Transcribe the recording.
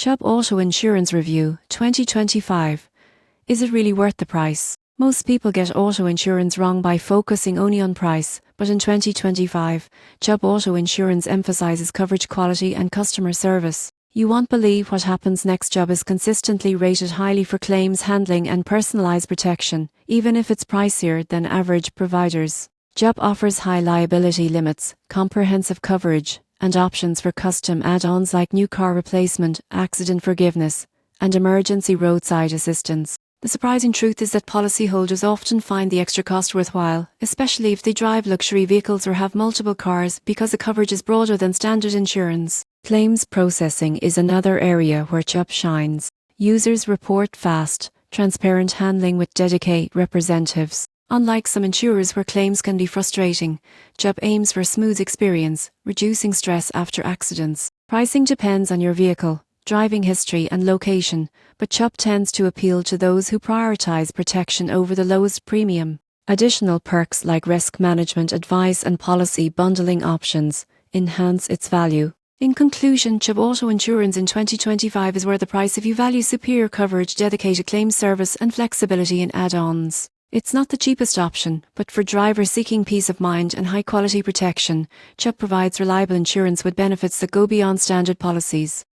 Chubb Auto Insurance Review 2025. Is it really worth the price? Most people get auto insurance wrong by focusing only on price, but in 2025, Chubb Auto Insurance emphasizes coverage quality and customer service. You won't believe what happens next. Chubb is consistently rated highly for claims handling and personalized protection, even if it's pricier than average providers. Chubb offers high liability limits, comprehensive coverage, and options for custom add-ons like new car replacement, accident forgiveness, and emergency roadside assistance. The surprising truth is that policyholders often find the extra cost worthwhile, especially if they drive luxury vehicles or have multiple cars, because the coverage is broader than standard insurance. Claims processing is another area where Chubb shines. Users report fast, transparent handling with dedicated representatives. Unlike some insurers where claims can be frustrating, Chubb aims for a smooth experience, reducing stress after accidents. Pricing depends on your vehicle, driving history and location, but Chubb tends to appeal to those who prioritize protection over the lowest premium. Additional perks like risk management advice and policy bundling options enhance its value. In conclusion, Chubb Auto Insurance in 2025 is worth the price if you value superior coverage, dedicated claims service, and flexibility in add-ons. It's not the cheapest option, but for drivers seeking peace of mind and high-quality protection, Chubb provides reliable insurance with benefits that go beyond standard policies.